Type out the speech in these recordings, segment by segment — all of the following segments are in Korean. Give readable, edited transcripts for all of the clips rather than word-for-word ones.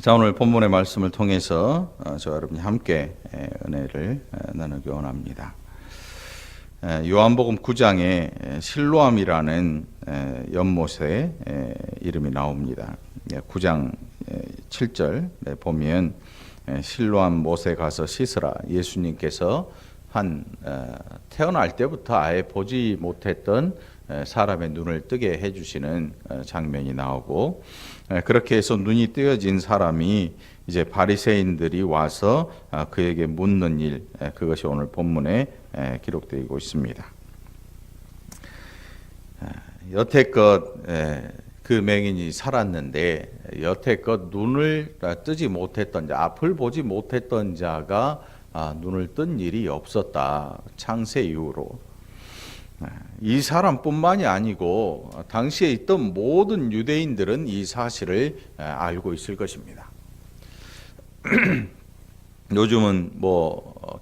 자, 오늘 본문의 말씀을 통해서 저와 여러분이 함께 은혜를 나누기 원합니다. 요한복음 9장에 실로암이라는 연못의 이름이 나옵니다. 9장 7절 보면 실로암 못에 가서 씻으라. 예수님께서 태어날 때부터 아예 보지 못했던 사람의 눈을 뜨게 해주시는 장면이 나오고, 그렇게 해서 눈이 뜨여진 사람이 이제 바리새인들이 와서 그에게 묻는 일, 그것이 오늘 본문에 기록되고 있습니다. 여태껏 그 맹인이 살았는데 여태껏 눈을 뜨지 못했던 자, 앞을 보지 못했던 자가 눈을 뜬 일이 없었다. 창세 이후로. 이 사람뿐만이 아니고 당시에 있던 모든 유대인들은 이 사실을 알고 있을 것입니다. 요즘은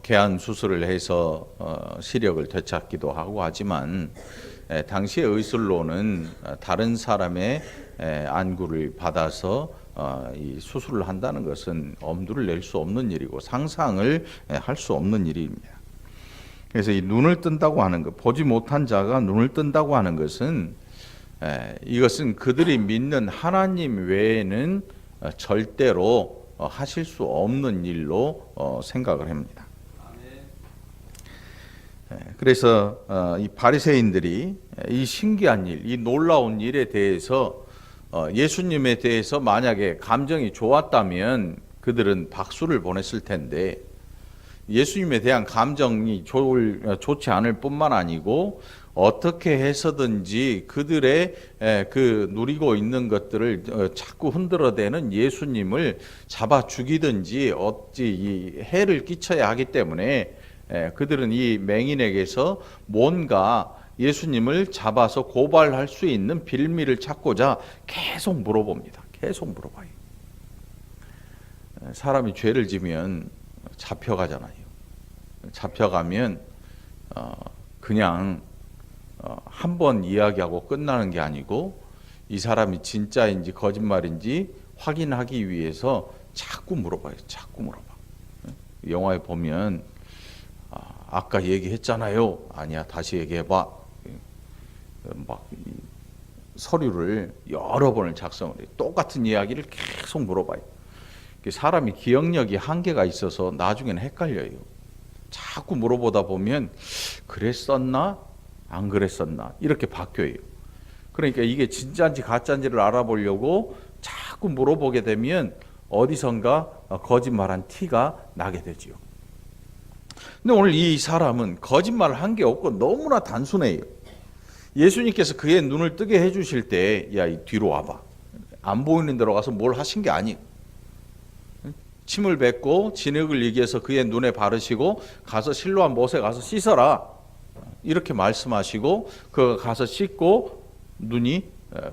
개안 수술을 해서 시력을 되찾기도 하고 하지만 당시의 의술로는 다른 사람의 안구를 받아서 이 수술을 한다는 것은 엄두를 낼 수 없는 일이고 상상을 할 수 없는 일입니다. 그래서 이 눈을 뜬다고 하는 것, 보지 못한 자가 눈을 뜬다고 하는 것은 이것은 그들이 믿는 하나님 외에는 절대로 하실 수 없는 일로 생각을 합니다. 그래서 이 바리새인들이 이 신기한 일, 이 놀라운 일에 대해서 예수님에 대해서 만약에 감정이 좋았다면 그들은 박수를 보냈을 텐데, 예수님에 대한 감정이 좋지 않을 뿐만 아니고 어떻게 해서든지 그들의 그 누리고 있는 것들을 자꾸 흔들어대는 예수님을 잡아 죽이든지 어찌 해를 끼쳐야 하기 때문에 그들은 이 맹인에게서 뭔가 예수님을 잡아서 고발할 수 있는 빌미를 찾고자 계속 물어봅니다. 계속 물어봐요. 사람이 죄를 지면 잡혀가잖아요. 잡혀가면 그냥 한 번 이야기하고 끝나는 게 아니고 이 사람이 진짜인지 거짓말인지 확인하기 위해서 자꾸 물어봐요. 자꾸 물어봐. 영화에 보면 아까 얘기했잖아요. 아니야, 다시 얘기해봐. 막 서류를 여러 번을 작성을 해요. 똑같은 이야기를 계속 물어봐요. 사람이 기억력이 한계가 있어서 나중에는 헷갈려요. 자꾸 물어보다 보면 그랬었나? 안 그랬었나? 이렇게 바뀌어요. 그러니까 이게 진짜인지 가짜인지를 알아보려고 자꾸 물어보게 되면 어디선가 거짓말한 티가 나게 되지요. 근데 오늘 이 사람은 거짓말을 한 게 없고 너무나 단순해요. 예수님께서 그의 눈을 뜨게 해주실 때, 야, 이 뒤로 와봐. 안 보이는 데로 가서 뭘 하신 게 아니에요. 침을 뱉고 진흙을 이겨서 그의 눈에 바르시고 가서 실로암 못에 가서 씻어라, 이렇게 말씀하시고 그 가서 씻고 눈이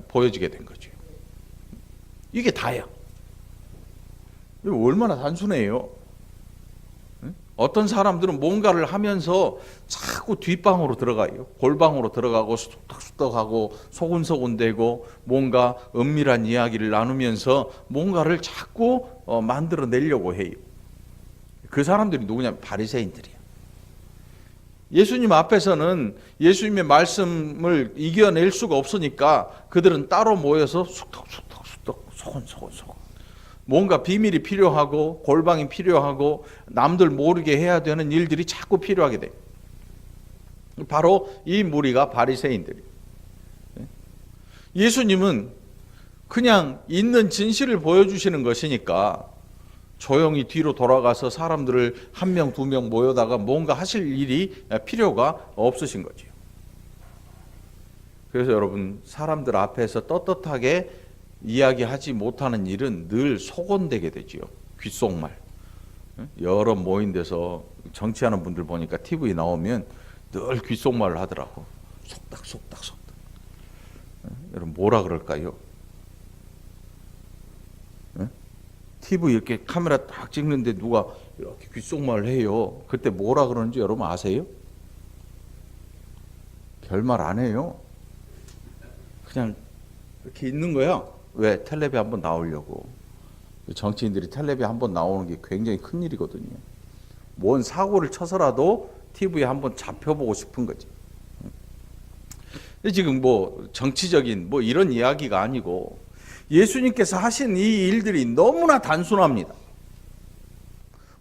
보여지게 된 거죠. 이게 다야. 이거 얼마나 단순해요. 어떤 사람들은 뭔가를 하면서 자꾸 뒷방으로 들어가요. 골방으로 들어가고 수덕수덕하고 소곤소곤대고 뭔가 은밀한 이야기를 나누면서 뭔가를 자꾸 만들어내려고 해요. 그 사람들이 누구냐면 바리새인들이야. 예수님 앞에서는 예수님의 말씀을 이겨낼 수가 없으니까 그들은 따로 모여서 숙덕숙덕숙덕 소곤소곤 뭔가 비밀이 필요하고 골방이 필요하고 남들 모르게 해야 되는 일들이 자꾸 필요하게 돼. 바로 이 무리가 바리새인들이. 예수님은 그냥 있는 진실을 보여주시는 것이니까 조용히 뒤로 돌아가서 사람들을 한 명, 두 명 모여다가 뭔가 하실 일이 필요가 없으신 거죠. 그래서 여러분, 사람들 앞에서 떳떳하게 이야기하지 못하는 일은 늘 속언되게 되지요. 귓속말. 여러 모인 데서 정치하는 분들 보니까 TV 나오면 늘 귓속말을 하더라고. 속닥. 여러분, 뭐라 그럴까요? TV 이렇게 카메라 딱 찍는데 누가 이렇게 귓속말을 해요. 그때 뭐라 그러는지 여러분 아세요? 별말 안 해요. 그냥 이렇게 있는 거야. 왜? 텔레비 한번 나오려고. 정치인들이 텔레비에 한번 나오는 게 굉장히 큰 일이거든요. 뭔 사고를 쳐서라도 TV에 한번 잡혀보고 싶은 거지. 지금 뭐 정치적인 뭐 이런 이야기가 아니고 예수님께서 하신 이 일들이 너무나 단순합니다.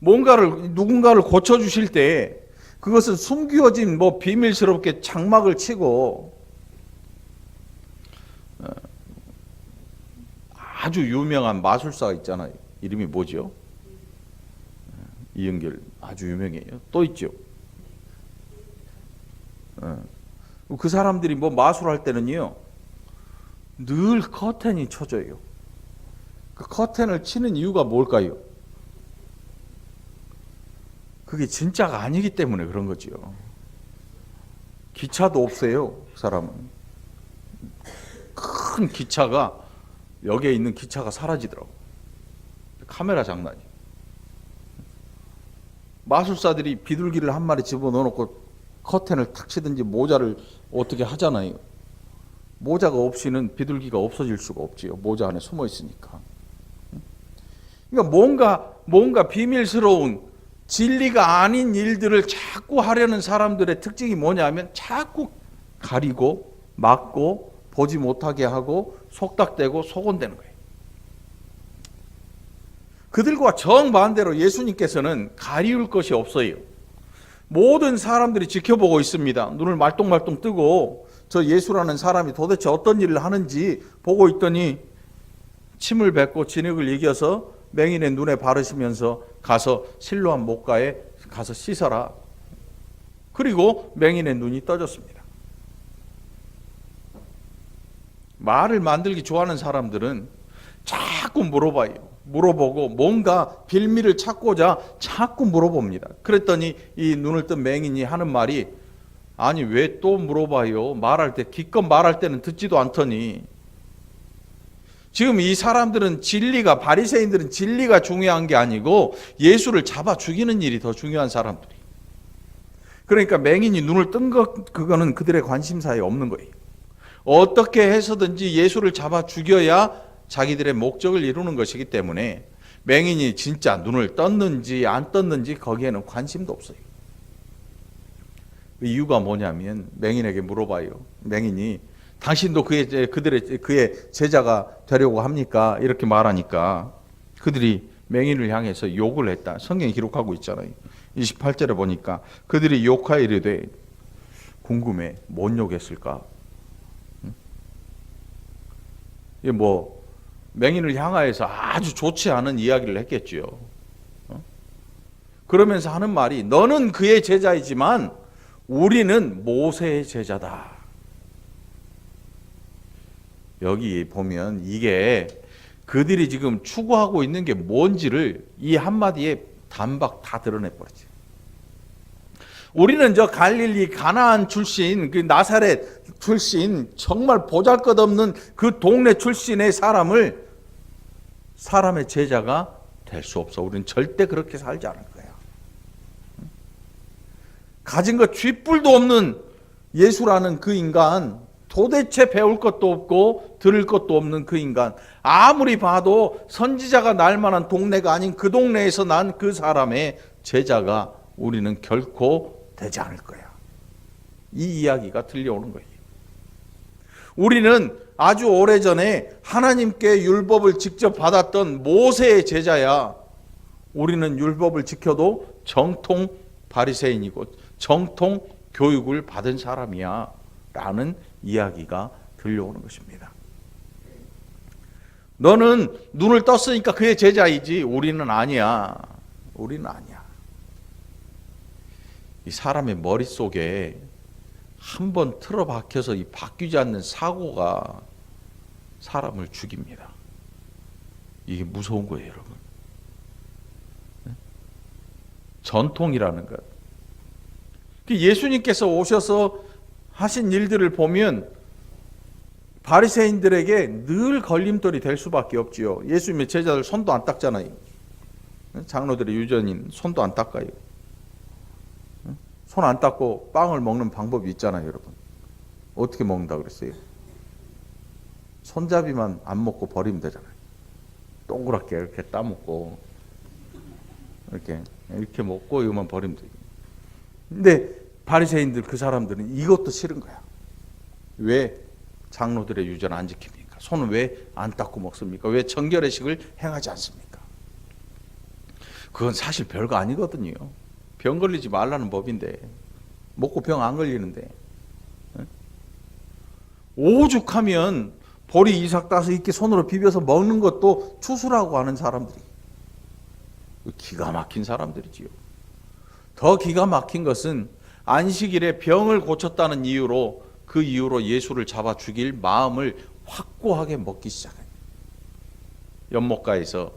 누군가를 고쳐주실 때 그것은 숨겨진 뭐 비밀스럽게 장막을 치고 아주 유명한 마술사가 있잖아요. 이름이 뭐죠? 이은결 아주 유명해요. 또 있죠. 그 사람들이 뭐 마술할 때는요, 늘 커튼이 쳐져요. 그 커튼을 치는 이유가 뭘까요? 그게 진짜가 아니기 때문에 그런 거죠. 기차도 없어요, 그 사람은. 큰 기차가, 여기에 있는 기차가 사라지더라고. 카메라 장난이. 마술사들이 비둘기를 한 마리 집어넣어놓고 커튼을 탁 치든지 모자를 어떻게 하잖아요. 모자가 없이는 비둘기가 없어질 수가 없지요. 모자 안에 숨어 있으니까. 그러니까 뭔가 비밀스러운 진리가 아닌 일들을 자꾸 하려는 사람들의 특징이 뭐냐면 자꾸 가리고 막고 보지 못하게 하고 속닥대고 속온대는 거예요. 그들과 정반대로 예수님께서는 가리울 것이 없어요. 모든 사람들이 지켜보고 있습니다. 눈을 말똥말똥 뜨고 저 예수라는 사람이 도대체 어떤 일을 하는지 보고 있더니 침을 뱉고 진흙을 이겨서 맹인의 눈에 바르시면서 가서 실로암 목가에 가서 씻어라. 그리고 맹인의 눈이 떠졌습니다. 말을 만들기 좋아하는 사람들은 자꾸 물어보고 뭔가 빌미를 찾고자 자꾸 물어봅니다. 그랬더니 이 눈을 뜬 맹인이 하는 말이, 아니 왜 또 물어봐요? 말할 때 기껏 말할 때는 듣지도 않더니. 지금 이 사람들은 바리새인들은 진리가 중요한 게 아니고 예수를 잡아 죽이는 일이 더 중요한 사람들이. 그러니까 맹인이 눈을 뜬 그거는 그들의 관심사에 없는 거예요. 어떻게 해서든지 예수를 잡아 죽여야 자기들의 목적을 이루는 것이기 때문에 맹인이 진짜 눈을 떴는지 안 떴는지 거기에는 관심도 없어요. 이유가 뭐냐면 맹인에게 물어봐요. 맹인이 당신도 그의 제자가 되려고 합니까? 이렇게 말하니까 그들이 맹인을 향해서 욕을 했다. 성경이 기록하고 있잖아요. 28절에 보니까 그들이 욕하여 이르되, 궁금해. 뭔 욕했을까? 이게 뭐 맹인을 향하여서 아주 좋지 않은 이야기를 했겠지요. 그러면서 하는 말이, 너는 그의 제자이지만 우리는 모세의 제자다. 여기 보면 이게 그들이 지금 추구하고 있는 게 뭔지를 이 한마디에 단박 다 드러내버리지. 우리는 저 갈릴리 가나안 출신, 그 나사렛 출신, 정말 보잘것없는 그 동네 출신의 사람의 제자가 될 수 없어. 우리는 절대 그렇게 살지 않을 거야. 가진 것 쥐뿔도 없는 예수라는 그 인간, 도대체 배울 것도 없고 들을 것도 없는 그 인간, 아무리 봐도 선지자가 날 만한 동네가 아닌 그 동네에서 난 그 사람의 제자가 우리는 결코 되지 않을 거야. 이 이야기가 들려오는 거예요. 우리는 아주 오래전에 하나님께 율법을 직접 받았던 모세의 제자야. 우리는 율법을 지켜도 정통 바리새인이고 정통 교육을 받은 사람이야 라는 이야기가 들려오는 것입니다. 너는 눈을 떴으니까 그의 제자이지 우리는 아니야. 우리는 아니야. 이 사람의 머릿속에 한번 틀어박혀서 이 바뀌지 않는 사고가 사람을 죽입니다. 이게 무서운 거예요, 여러분. 전통이라는 것. 예수님께서 오셔서 하신 일들을 보면 바리새인들에게 늘 걸림돌이 될 수밖에 없지요. 예수님의 제자들 손도 안 닦잖아요. 장로들의 유전인 손도 안 닦아요. 손 안 닦고 빵을 먹는 방법이 있잖아요, 여러분. 어떻게 먹는다 그랬어요? 손잡이만 안 먹고 버리면 되잖아요. 동그랗게 이렇게 따먹고 이렇게 먹고 이거만 버리면 돼요. 근데 바리새인들 그 사람들은 이것도 싫은 거야. 왜 장로들의 유전을 안 지킵니까? 손은 왜 안 닦고 먹습니까? 왜 정결의식을 행하지 않습니까? 그건 사실 별거 아니거든요. 병 걸리지 말라는 법인데 먹고 병 안 걸리는데 오죽하면 보리 이삭 따서 이렇게 손으로 비벼서 먹는 것도 추수라고 하는 사람들이 기가 막힌 사람들이지요. 더 기가 막힌 것은 안식일에 병을 고쳤다는 이유로 그 이유로 예수를 잡아 죽일 마음을 확고하게 먹기 시작해요. 연못가에서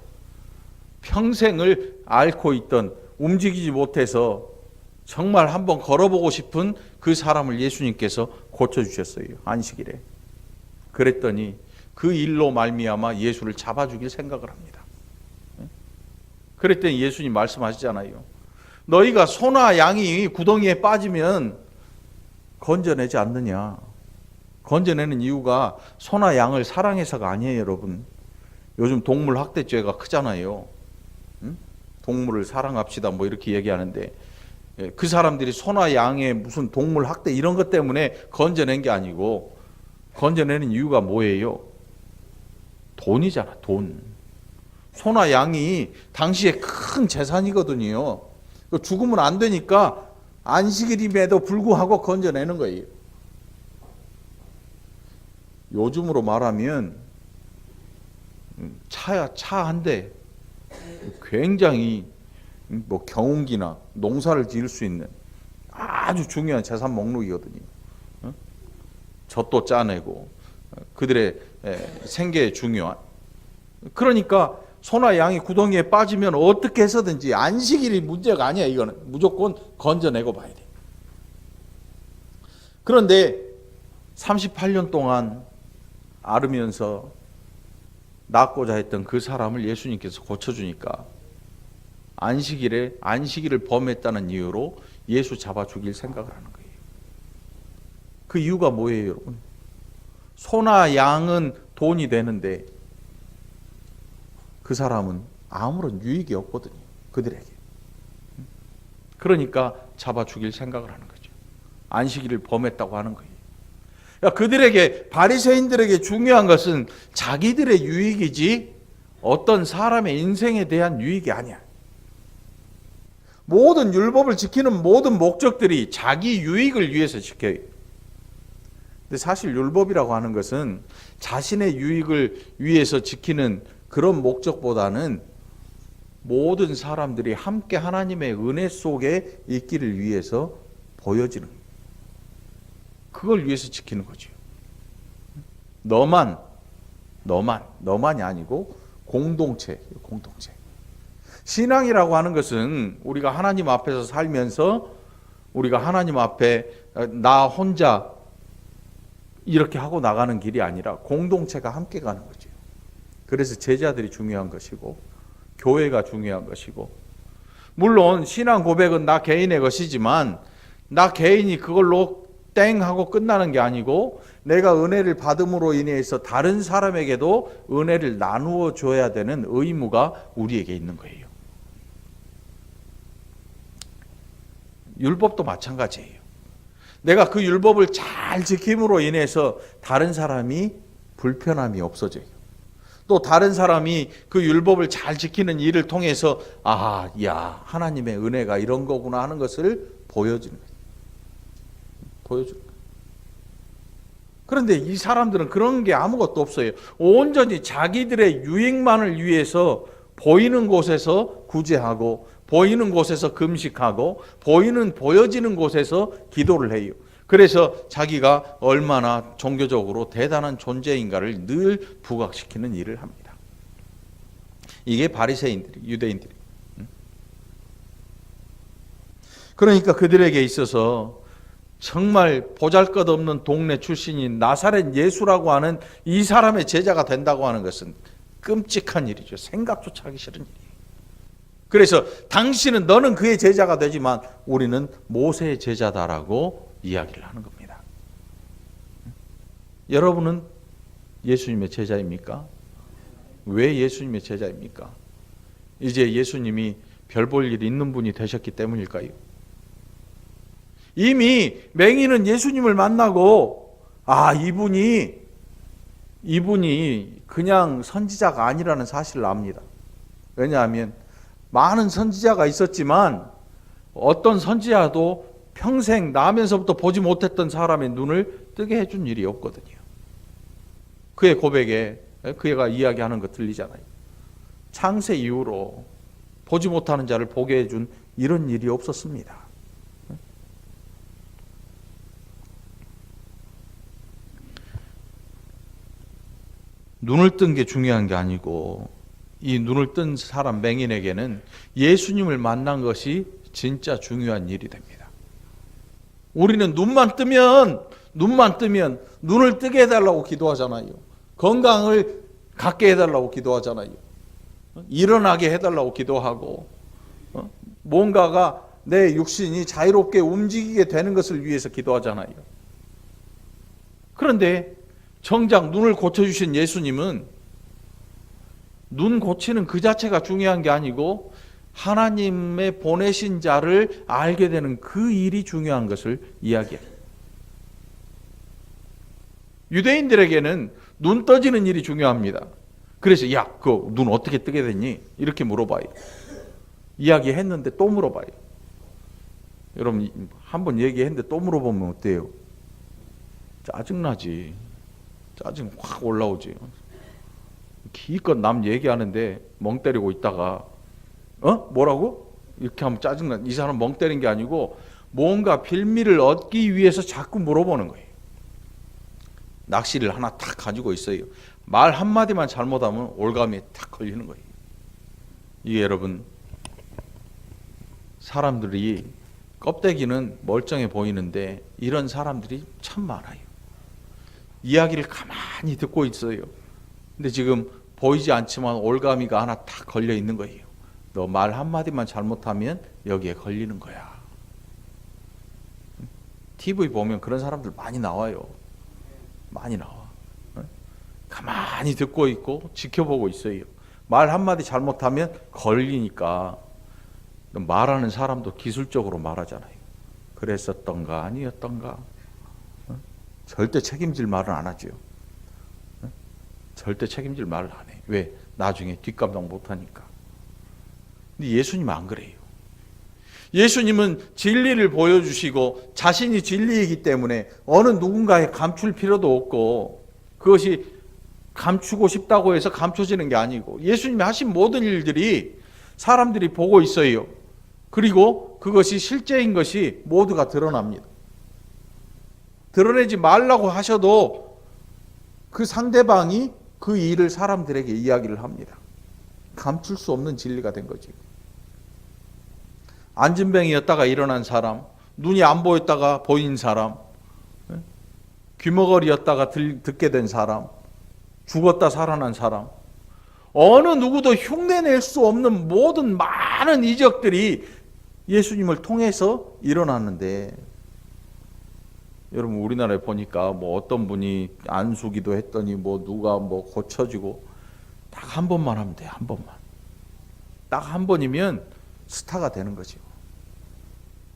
평생을 앓고 있던 움직이지 못해서 정말 한번 걸어보고 싶은 그 사람을 예수님께서 고쳐주셨어요. 안식일에. 그랬더니 그 일로 말미암아 예수를 잡아 죽일 생각을 합니다. 그랬더니 예수님 말씀하시잖아요. 너희가 소나 양이 구덩이에 빠지면 건져내지 않느냐. 건져내는 이유가 소나 양을 사랑해서가 아니에요, 여러분. 요즘 동물 학대죄가 크잖아요. 동물을 사랑합시다 뭐 이렇게 얘기하는데 그 사람들이 소나 양의 무슨 동물 학대 이런 것 때문에 건져낸 게 아니고 건져내는 이유가 뭐예요? 돈이잖아, 돈. 소나 양이 당시에 큰 재산이거든요. 죽으면 안 되니까 안식일임에도 불구하고 건져내는 거예요. 요즘으로 말하면 차 한 대 굉장히 뭐 경운기나 농사를 지을 수 있는 아주 중요한 재산 목록이거든요. 젖도 짜내고 그들의 생계에 중요한. 그러니까 소나 양이 구덩이에 빠지면 어떻게 해서든지 안식일이 문제가 아니야. 이거는 무조건 건져내고 봐야 돼. 그런데 38년 동안 앓으면서 낫고자 했던 그 사람을 예수님께서 고쳐주니까 안식일을 범했다는 이유로 예수 잡아 죽일 생각을 하는 거예요. 그 이유가 뭐예요, 여러분? 소나 양은 돈이 되는데 그 사람은 아무런 유익이 없거든요, 그들에게. 그러니까 잡아 죽일 생각을 하는 거죠. 안식일을 범했다고 하는 거예요. 그들에게, 바리새인들에게 중요한 것은 자기들의 유익이지 어떤 사람의 인생에 대한 유익이 아니야. 모든 율법을 지키는 모든 목적들이 자기 유익을 위해서 지켜요. 근데 사실 율법이라고 하는 것은 자신의 유익을 위해서 지키는 그런 목적보다는 모든 사람들이 함께 하나님의 은혜 속에 있기를 위해서 보여지는 거예요. 그걸 위해서 지키는 거죠. 너만이 아니고 공동체. 신앙이라고 하는 것은 우리가 하나님 앞에서 살면서 우리가 하나님 앞에 나 혼자 이렇게 하고 나가는 길이 아니라 공동체가 함께 가는 거죠. 그래서 제자들이 중요한 것이고 교회가 중요한 것이고, 물론 신앙 고백은 나 개인의 것이지만 나 개인이 그걸로 땡 하고 끝나는 게 아니고 내가 은혜를 받음으로 인해서 다른 사람에게도 은혜를 나누어 줘야 되는 의무가 우리에게 있는 거예요. 율법도 마찬가지예요. 내가 그 율법을 잘 지킴으로 인해서 다른 사람이 불편함이 없어져요. 또 다른 사람이 그 율법을 잘 지키는 일을 통해서 하나님의 은혜가 이런 거구나 하는 것을 보여주는 거예요. 그런데 이 사람들은 그런 게 아무것도 없어요. 온전히 자기들의 유익만을 위해서 보이는 곳에서 구제하고 보이는 곳에서 금식하고 보여지는 곳에서 기도를 해요. 그래서 자기가 얼마나 종교적으로 대단한 존재인가를 늘 부각시키는 일을 합니다. 이게 바리새인들이, 유대인들이. 그러니까 그들에게 있어서 정말 보잘것없는 동네 출신인 나사렛 예수라고 하는 이 사람의 제자가 된다고 하는 것은 끔찍한 일이죠. 생각조차 하기 싫은 일이에요. 그래서 당신은, 너는 그의 제자가 되지만 우리는 모세의 제자다라고 이야기를 하는 겁니다. 여러분은 예수님의 제자입니까? 왜 예수님의 제자입니까? 이제 예수님이 별 볼 일 있는 분이 되셨기 때문일까요? 이미 맹인은 예수님을 만나고 이분이 그냥 선지자가 아니라는 사실을 압니다. 왜냐하면 많은 선지자가 있었지만 어떤 선지자도 평생 나면서부터 보지 못했던 사람의 눈을 뜨게 해준 일이 없거든요. 그의 고백에 그가 이야기하는 거 들리잖아요. 창세 이후로 보지 못하는 자를 보게 해준 이런 일이 없었습니다. 눈을 뜬 게 중요한 게 아니고 이 눈을 뜬 사람 맹인에게는 예수님을 만난 것이 진짜 중요한 일이 됩니다. 우리는 눈만 뜨면 눈을 뜨게 해달라고 기도하잖아요. 건강을 갖게 해달라고 기도하잖아요. 일어나게 해달라고 기도하고 뭔가가 내 육신이 자유롭게 움직이게 되는 것을 위해서 기도하잖아요. 그런데 정작 눈을 고쳐주신 예수님은 눈 고치는 그 자체가 중요한 게 아니고 하나님의 보내신 자를 알게 되는 그 일이 중요한 것을 이야기해요. 유대인들에게는 눈 떠지는 일이 중요합니다. 그래서 그 눈 어떻게 뜨게 됐니? 이렇게 물어봐요. 이야기했는데 또 물어봐요. 여러분 한번 얘기했는데 또 물어보면 어때요? 짜증나지. 짜증 확 올라오지. 기껏 남 얘기하는데 멍 때리고 있다가 뭐라고? 이렇게 하면 짜증나. 이 사람 멍 때린 게 아니고 뭔가 빌미를 얻기 위해서 자꾸 물어보는 거예요. 낚시를 하나 탁 가지고 있어요. 말 한마디만 잘못하면 올가미에 탁 걸리는 거예요. 이게 여러분 사람들이 껍데기는 멀쩡해 보이는데 이런 사람들이 참 많아요. 이야기를 가만히 듣고 있어요. 근데 지금 보이지 않지만 올가미가 하나 탁 걸려 있는 거예요. 너 말 한마디만 잘못하면 여기에 걸리는 거야. TV 보면 그런 사람들 많이 나와요. 많이 나와. 가만히 듣고 있고 지켜보고 있어요. 말 한마디 잘못하면 걸리니까 말하는 사람도 기술적으로 말하잖아요. 그랬었던가 아니었던가. 절대 책임질 말은 안 하죠. 절대 책임질 말을 안 해. 왜? 나중에 뒷감당 못하니까. 근데 예수님은 안 그래요. 예수님은 진리를 보여주시고 자신이 진리이기 때문에 어느 누군가에 감출 필요도 없고 그것이 감추고 싶다고 해서 감춰지는 게 아니고 예수님이 하신 모든 일들이 사람들이 보고 있어요. 그리고 그것이 실제인 것이 모두가 드러납니다. 드러내지 말라고 하셔도 그 상대방이 그 일을 사람들에게 이야기를 합니다. 감출 수 없는 진리가 된 거지. 안진뱅이였다가 일어난 사람, 눈이 안 보였다가 보인 사람, 귀머거리였다가 듣게 된 사람, 죽었다 살아난 사람, 어느 누구도 흉내낼 수 없는 모든 많은 이적들이 예수님을 통해서 일어났는데 여러분 우리나라에 보니까 뭐 어떤 분이 안수기도 했더니 뭐 누가 뭐 고쳐지고 딱 한 번만 하면 돼. 한 번만. 딱 한 번이면 스타가 되는 거죠.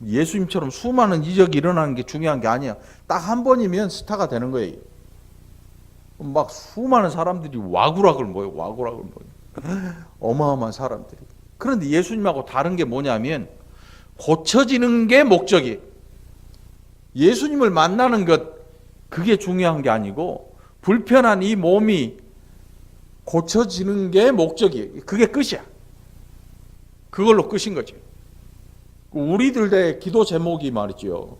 예수님처럼 수많은 이적이 일어나는 게 중요한 게 아니야. 딱 한 번이면 스타가 되는 거예요. 막 수많은 사람들이 와구락을 모여. 어마어마한 사람들이. 그런데 예수님하고 다른 게 뭐냐면 고쳐지는 게 목적이에요. 예수님을 만나는 것 그게 중요한 게 아니고 불편한 이 몸이 고쳐지는 게 목적이에요. 그게 끝이야. 그걸로 끝인 거죠. 우리들의 기도 제목이 말이죠.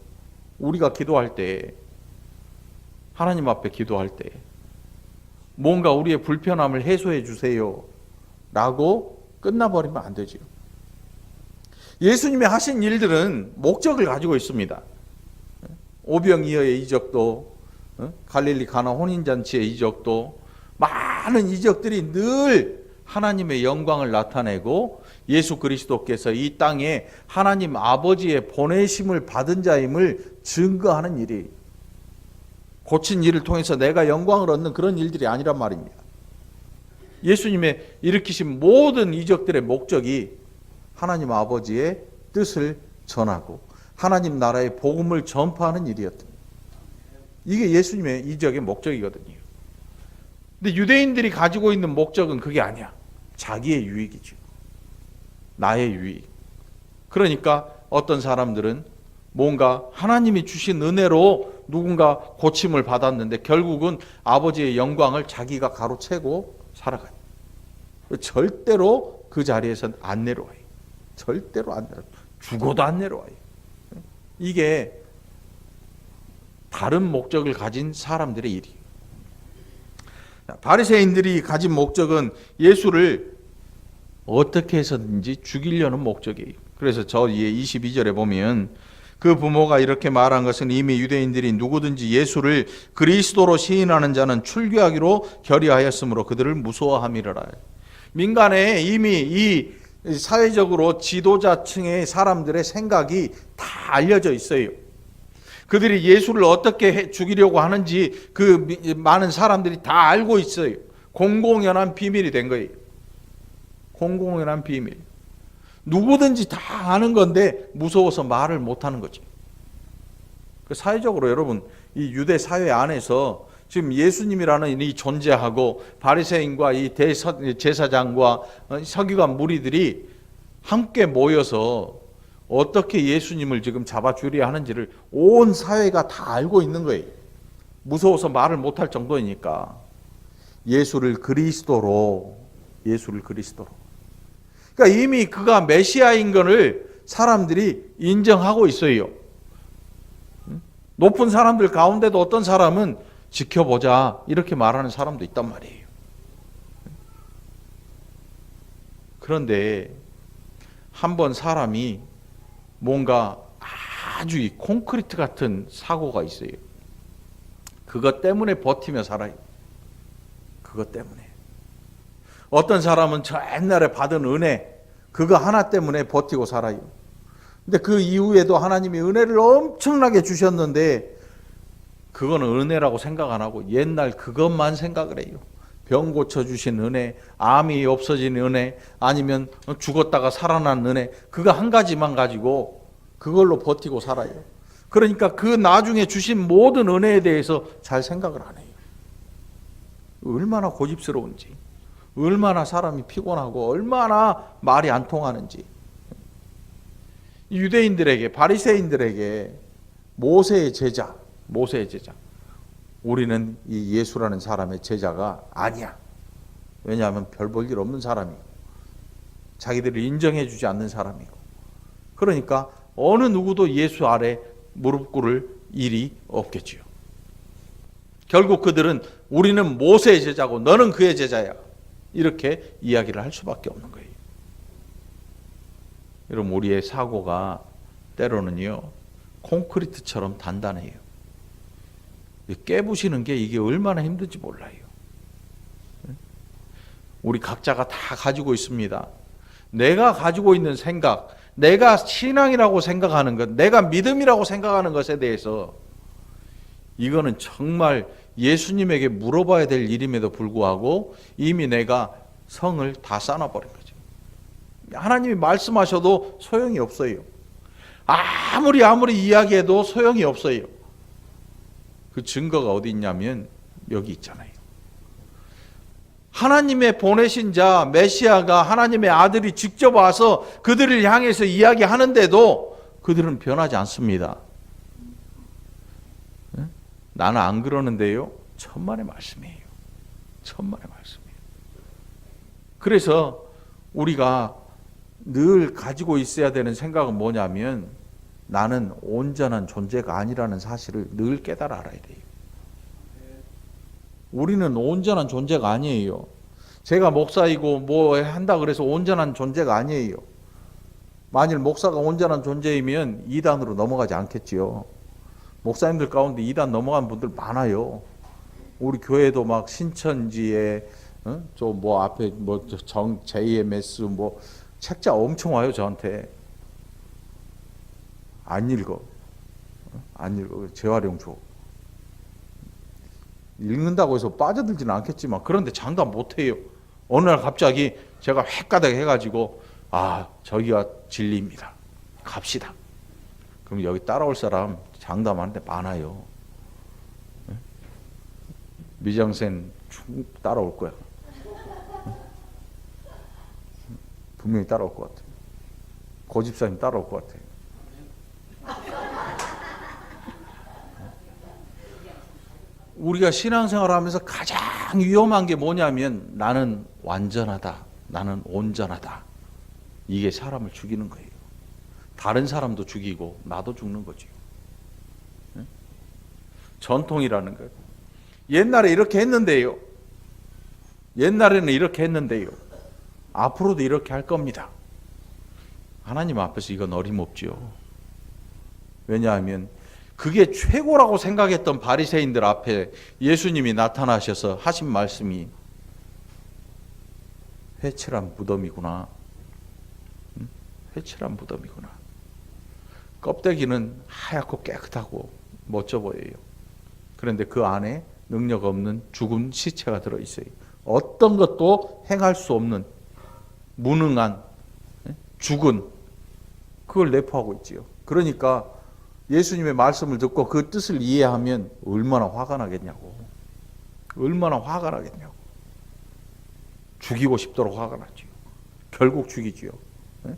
우리가 기도할 때 하나님 앞에 기도할 때 뭔가 우리의 불편함을 해소해 주세요 라고 끝나버리면 안 되죠. 예수님이 하신 일들은 목적을 가지고 있습니다. 오병이어의 이적도 갈릴리 가나 혼인잔치의 이적도 많은 이적들이 늘 하나님의 영광을 나타내고 예수 그리스도께서 이 땅에 하나님 아버지의 보내심을 받은 자임을 증거하는 일이 고친 일을 통해서 내가 영광을 얻는 그런 일들이 아니란 말입니다. 예수님의 일으키신 모든 이적들의 목적이 하나님 아버지의 뜻을 전하고 하나님 나라의 복음을 전파하는 일이었던, 이게 예수님의 이적의 목적이거든요. 근데 유대인들이 가지고 있는 목적은 그게 아니야. 자기의 유익이죠. 나의 유익. 그러니까 어떤 사람들은 뭔가 하나님이 주신 은혜로 누군가 고침을 받았는데 결국은 아버지의 영광을 자기가 가로채고 살아가요. 절대로 그 자리에서는 안 내려와요. 절대로 안 내려와요. 죽어도 안 내려와요. 이게 다른 목적을 가진 사람들의 일이에요. 바리새인들이 가진 목적은 예수를 어떻게 해서든지 죽이려는 목적이에요. 그래서 저 22절에 보면 그 부모가 이렇게 말한 것은 이미 유대인들이 누구든지 예수를 그리스도로 시인하는 자는 출교하기로 결의하였으므로 그들을 무서워함이라. 민간에 이미 이 사회적으로 지도자층의 사람들의 생각이 다 알려져 있어요. 그들이 예수를 어떻게 죽이려고 하는지 그 많은 사람들이 다 알고 있어요. 공공연한 비밀이 된 거예요. 공공연한 비밀. 누구든지 다 아는 건데 무서워서 말을 못하는 거죠. 사회적으로 여러분, 이 유대 사회 안에서 지금 예수님이라는 이 존재하고 바리새인과 이 제사장과 서기관 무리들이 함께 모여서 어떻게 예수님을 지금 잡아주려 하는지를 온 사회가 다 알고 있는 거예요. 무서워서 말을 못할 정도이니까. 예수를 그리스도로. 그러니까 이미 그가 메시아인 것을 사람들이 인정하고 있어요. 높은 사람들 가운데도 어떤 사람은 지켜보자 이렇게 말하는 사람도 있단 말이에요. 그런데 한번 사람이 뭔가 아주 이 콘크리트 같은 사고가 있어요. 그것 때문에 버티며 살아요. 그것 때문에. 어떤 사람은 저 옛날에 받은 은혜, 그거 하나 때문에 버티고 살아요. 근데 그 이후에도 하나님이 은혜를 엄청나게 주셨는데 그거는 은혜라고 생각 안 하고 옛날 그것만 생각을 해요. 병 고쳐주신 은혜, 암이 없어진 은혜, 아니면 죽었다가 살아난 은혜, 그거 한 가지만 가지고 그걸로 버티고 살아요. 그러니까 그 나중에 주신 모든 은혜에 대해서 잘 생각을 안 해요. 얼마나 고집스러운지, 얼마나 사람이 피곤하고 얼마나 말이 안 통하는지. 유대인들에게, 바리새인들에게 모세의 제자, 우리는 이 예수라는 사람의 제자가 아니야. 왜냐하면 별 볼 일 없는 사람이고 자기들을 인정해 주지 않는 사람이고, 그러니까 어느 누구도 예수 아래 무릎 꿇을 일이 없겠지요. 결국 그들은 우리는 모세의 제자고 너는 그의 제자야, 이렇게 이야기를 할 수밖에 없는 거예요. 여러분, 우리의 사고가 때로는요 콘크리트처럼 단단해요. 깨부시는 게 이게 얼마나 힘든지 몰라요. 우리 각자가 다 가지고 있습니다. 내가 가지고 있는 생각, 내가 신앙이라고 생각하는 것, 내가 믿음이라고 생각하는 것에 대해서 이거는 정말 예수님에게 물어봐야 될 일임에도 불구하고 이미 내가 성을 다 쌓아버린 거죠. 하나님이 말씀하셔도 소용이 없어요. 아무리 이야기해도 소용이 없어요. 그 증거가 어디 있냐면 여기 있잖아요. 하나님의 보내신 자 메시아가, 하나님의 아들이 직접 와서 그들을 향해서 이야기하는데도 그들은 변하지 않습니다. 나는 안 그러는데요. 천만의 말씀이에요. 천만의 말씀이에요. 그래서 우리가 늘 가지고 있어야 되는 생각은 뭐냐면 나는 온전한 존재가 아니라는 사실을 늘 깨달아 알아야 돼요. 우리는 온전한 존재가 아니에요. 제가 목사이고 뭐 한다 그래서 온전한 존재가 아니에요. 만일 목사가 온전한 존재이면 2단으로 넘어가지 않겠지요. 목사님들 가운데 2단 넘어간 분들 많아요. 우리 교회도 막 신천지에 저 뭐 앞에 뭐 JMS 뭐 책자 엄청 와요 저한테. 안 읽어. 재활용 줘. 읽는다고 해서 빠져들지는 않겠지만 그런데 장담 못해요. 어느 날 갑자기 제가 획가닥 해가지고 저기가 진리입니다. 갑시다. 그럼 여기 따라올 사람 장담하는데 많아요. 미장센 따라올 거야. 분명히 따라올 것 같아요. 고집사님 따라올 것 같아요. 우리가 신앙생활을 하면서 가장 위험한 게 뭐냐면 나는 완전하다. 나는 온전하다. 이게 사람을 죽이는 거예요. 다른 사람도 죽이고 나도 죽는 거죠. 전통이라는 거예요. 옛날에 이렇게 했는데요. 옛날에는 이렇게 했는데요. 앞으로도 이렇게 할 겁니다. 하나님 앞에서 이건 어림없지요. 왜냐하면 그게 최고라고 생각했던 바리새인들 앞에 예수님이 나타나셔서 하신 말씀이 회칠한 무덤이구나. 회칠한 무덤이구나. 껍데기는 하얗고 깨끗하고 멋져 보여요. 그런데 그 안에 능력 없는 죽은 시체가 들어있어요. 어떤 것도 행할 수 없는 무능한 죽은 그걸 내포하고 있지요. 그러니까 예수님의 말씀을 듣고 그 뜻을 이해하면 얼마나 화가 나겠냐고. 얼마나 화가 나겠냐고. 죽이고 싶도록 화가 나지요. 결국 죽이지요. 네?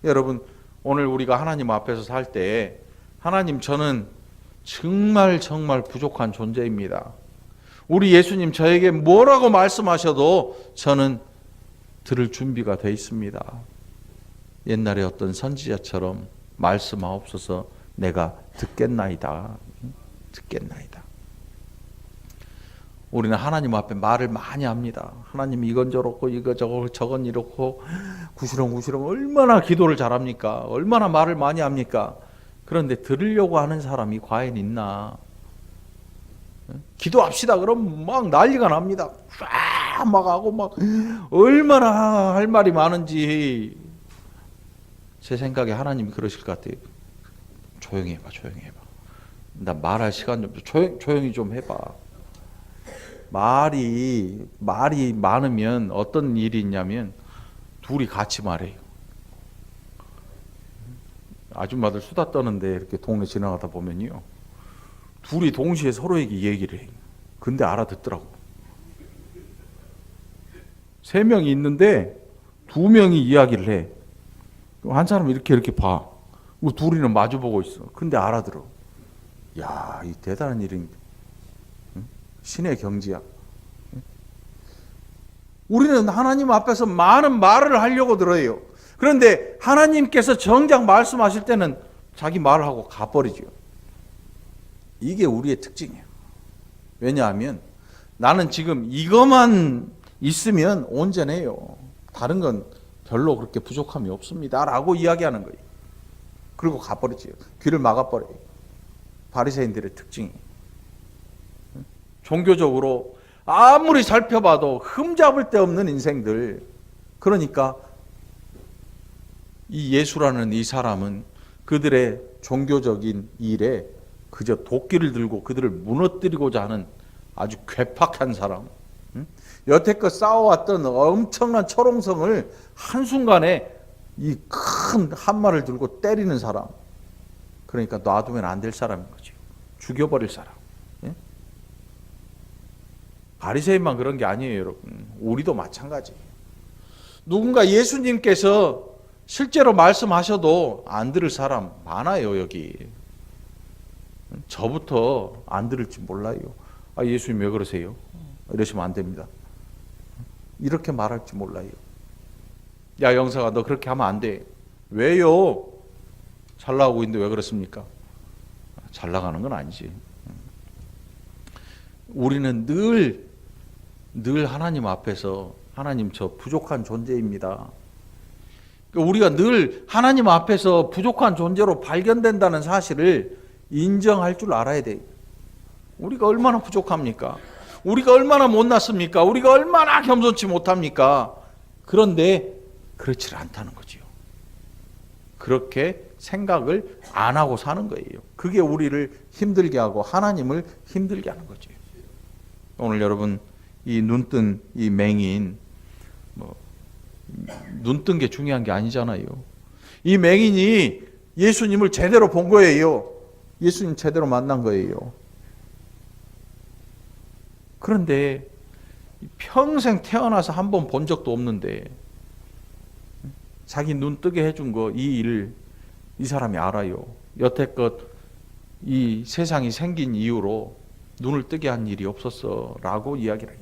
여러분 오늘 우리가 하나님 앞에서 살 때 하나님 저는 정말 부족한 존재입니다. 우리 예수님 저에게 뭐라고 말씀하셔도 저는 들을 준비가 돼 있습니다. 옛날에 어떤 선지자처럼 말씀하옵소서 내가 듣겠나이다. 듣겠나이다. 우리는 하나님 앞에 말을 많이 합니다. 하나님 이건 저렇고 이거 저건 이렇고 구시렁구시렁 얼마나 기도를 잘합니까? 얼마나 말을 많이 합니까? 그런데 들으려고 하는 사람이 과연 있나? 기도합시다. 그럼 막 난리가 납니다. 막 하고 막 얼마나 할 말이 많은지 제 생각에 하나님이 그러실 것 같아요. 조용히 해봐. 나 말할 시간 좀 조용히 좀 해봐. 말이 많으면 어떤 일이 있냐면 둘이 같이 말해요. 아줌마들 수다 떠는데 이렇게 동네 지나가다 보면요. 둘이 동시에 서로에게 얘기를 해요. 근데 알아듣더라고. 3명이 있는데 2명이 이야기를 해. 한 사람은 이렇게 봐. 둘이는 마주보고 있어. 근데 알아들어. 야, 이 대단한 일인 신의 경지야. 우리는 하나님 앞에서 많은 말을 하려고 들어요. 그런데 하나님께서 정작 말씀하실 때는 자기 말을 하고 가버리죠. 이게 우리의 특징이에요. 왜냐하면 나는 지금 이것만 있으면 온전해요. 다른 건 별로 그렇게 부족함이 없습니다. 라고 이야기하는 거예요. 그리고 가버리죠. 귀를 막아버려요. 바리새인들의 특징이. 종교적으로 아무리 살펴봐도 흠잡을 데 없는 인생들. 그러니까 이 예수라는 이 사람은 그들의 종교적인 일에 그저 도끼를 들고 그들을 무너뜨리고자 하는 아주 괴팍한 사람. 여태껏 쌓아왔던 엄청난 철옹성을 한순간에 이 큰 한말을 들고 때리는 사람. 그러니까 놔두면 안 될 사람인 거죠. 죽여버릴 사람. 바리새인만 그런 게 아니에요, 여러분. 우리도 마찬가지. 누군가 예수님께서 실제로 말씀하셔도 안 들을 사람 많아요, 여기. 저부터 안 들을지 몰라요. 예수님 왜 그러세요? 이러시면 안 됩니다. 이렇게 말할지 몰라요. 야, 영사가 너 그렇게 하면 안 돼. 왜요? 잘 나가고 있는데 왜 그렇습니까? 잘 나가는 건 아니지. 우리는 늘 하나님 앞에서 하나님 저 부족한 존재입니다. 우리가 늘 하나님 앞에서 부족한 존재로 발견된다는 사실을 인정할 줄 알아야 돼요. 우리가 얼마나 부족합니까? 우리가 얼마나 못났습니까? 우리가 얼마나 겸손치 못합니까? 그런데 그렇지 않다는 거지요. 그렇게 생각을 안 하고 사는 거예요. 그게 우리를 힘들게 하고 하나님을 힘들게 하는 거죠. 오늘 여러분 이 눈뜬 이 맹인 눈 뜬 게 중요한 게 아니잖아요. 이 맹인이 예수님을 제대로 본 거예요. 예수님 제대로 만난 거예요. 그런데 평생 태어나서 한 번 본 적도 없는데 자기 눈 뜨게 해준 거, 이 일을 이 사람이 알아요. 여태껏 이 세상이 생긴 이후로 눈을 뜨게 한 일이 없었어 라고 이야기를 해요.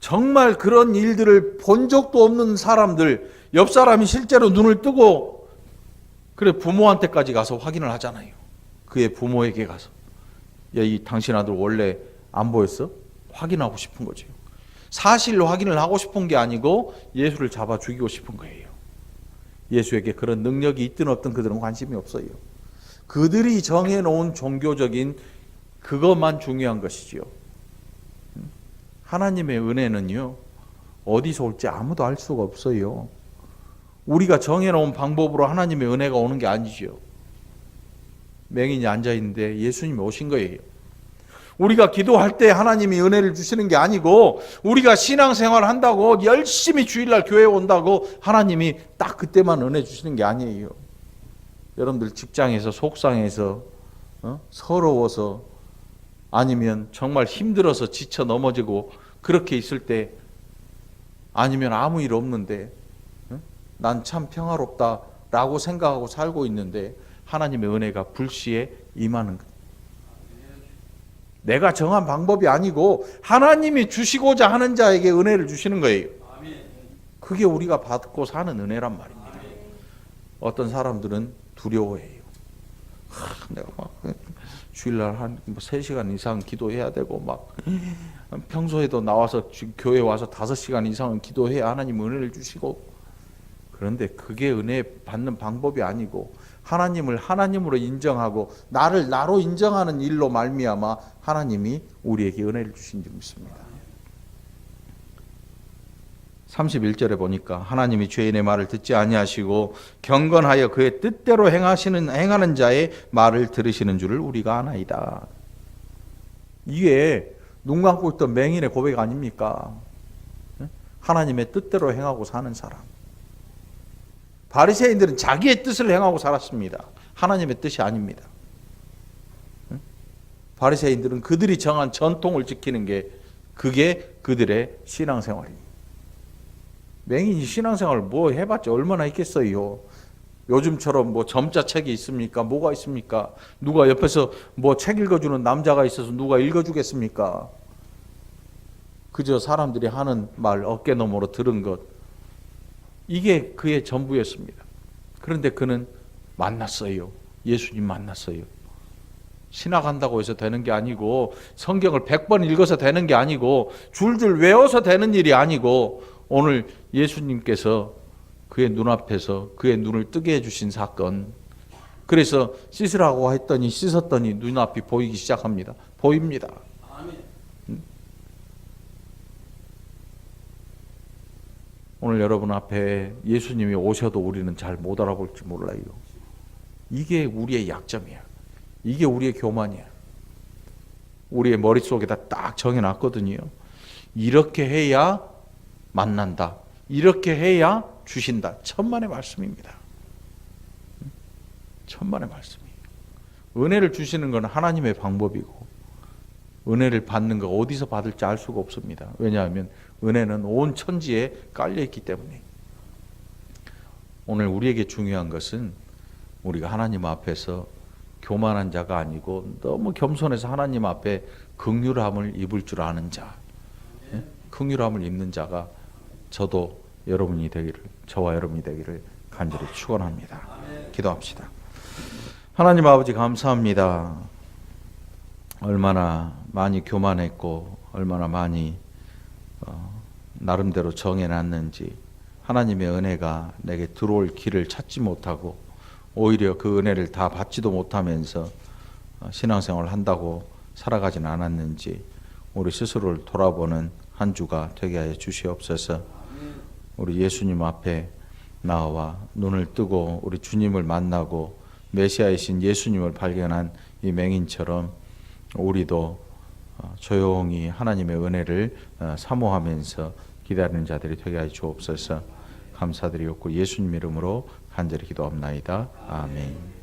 정말 그런 일들을 본 적도 없는 사람들, 옆 사람이 실제로 눈을 뜨고 그래 부모한테까지 가서 확인을 하잖아요. 그의 부모에게 가서 야, 이 당신 아들 원래 안 보였어? 확인하고 싶은 거죠. 사실로 확인을 하고 싶은 게 아니고 예수를 잡아 죽이고 싶은 거예요. 예수에게 그런 능력이 있든 없든 그들은 관심이 없어요. 그들이 정해놓은 종교적인 그것만 중요한 것이지요. 하나님의 은혜는요, 어디서 올지 아무도 알 수가 없어요. 우리가 정해놓은 방법으로 하나님의 은혜가 오는 게 아니죠. 맹인이 앉아있는데 예수님이 오신 거예요. 우리가 기도할 때 하나님이 은혜를 주시는 게 아니고 우리가 신앙생활 한다고 열심히 주일날 교회 온다고 하나님이 딱 그때만 은혜 주시는 게 아니에요. 여러분들 직장에서 속상해서 서러워서 아니면 정말 힘들어서 지쳐 넘어지고 그렇게 있을 때 아니면 아무 일 없는데 난 참 평화롭다라고 생각하고 살고 있는데 하나님의 은혜가 불시에 임하는 거예요. 내가 정한 방법이 아니고 하나님이 주시고자 하는 자에게 은혜를 주시는 거예요. 그게 우리가 받고 사는 은혜란 말입니다. 어떤 사람들은 두려워해요. 내가 막 주일날 한 3시간 이상 기도해야 되고 막 평소에도 나와서 교회 와서 5시간 이상은 기도해야 하나님 은혜를 주시고, 그런데 그게 은혜 받는 방법이 아니고 하나님을 하나님으로 인정하고 나를 나로 인정하는 일로 말미암아 하나님이 우리에게 은혜를 주신 줄 믿습니다. 31절에 보니까 하나님이 죄인의 말을 듣지 아니하시고 경건하여 그의 뜻대로 행하는 자의 말을 들으시는 줄을 우리가 아나이다. 이게 눈 감고 있던 맹인의 고백 아닙니까? 하나님의 뜻대로 행하고 사는 사람. 바리새인들은 자기의 뜻을 행하고 살았습니다. 하나님의 뜻이 아닙니다. 바리새인들은 그들이 정한 전통을 지키는 게 그게 그들의 신앙생활입니다. 맹인이 신앙생활을 뭐 해봤자 얼마나 있겠어요. 요즘처럼 뭐 점자책이 있습니까? 뭐가 있습니까? 누가 옆에서 뭐 책 읽어주는 남자가 있어서 누가 읽어주겠습니까? 그저 사람들이 하는 말 어깨너머로 들은 것, 이게 그의 전부였습니다. 그런데 그는 만났어요. 예수님 만났어요. 신학 한다고 해서 되는 게 아니고 성경을 100번 읽어서 되는 게 아니고 줄줄 외워서 되는 일이 아니고 오늘 예수님께서 그의 눈앞에서 그의 눈을 뜨게 해주신 사건. 그래서 씻으라고 했더니 씻었더니 눈앞이 보이기 시작합니다. 보입니다. 오늘 여러분 앞에 예수님이 오셔도 우리는 잘 못 알아볼지 몰라요. 이게 우리의 약점이야. 이게 우리의 교만이야. 우리의 머릿속에다 딱 정해놨거든요. 이렇게 해야 만난다. 이렇게 해야 주신다. 천만의 말씀입니다. 천만의 말씀이에요. 은혜를 주시는 건 하나님의 방법이고 은혜를 받는 거 어디서 받을지 알 수가 없습니다. 왜냐하면 은혜는 온 천지에 깔려있기 때문에. 오늘 우리에게 중요한 것은 우리가 하나님 앞에서 교만한 자가 아니고 너무 겸손해서 하나님 앞에 긍휼함을 입을 줄 아는 자, 긍휼함을 입는 자가 저도 여러분이 되기를, 저와 여러분이 되기를 간절히 축원합니다. 기도합시다. 하나님 아버지 감사합니다. 얼마나 많이 교만했고 얼마나 많이 나름대로 정해놨는지 하나님의 은혜가 내게 들어올 길을 찾지 못하고 오히려 그 은혜를 다 받지도 못하면서 신앙생활을 한다고 살아가진 않았는지 우리 스스로를 돌아보는 한 주가 되게 하여 주시옵소서. 우리 예수님 앞에 나와 눈을 뜨고 우리 주님을 만나고 메시아이신 예수님을 발견한 이 맹인처럼 우리도 조용히 하나님의 은혜를 사모하면서 기다리는 자들이 되게 하여 주옵소서. 감사드리옵고 예수님 이름으로 간절히 기도합나이다. 아멘.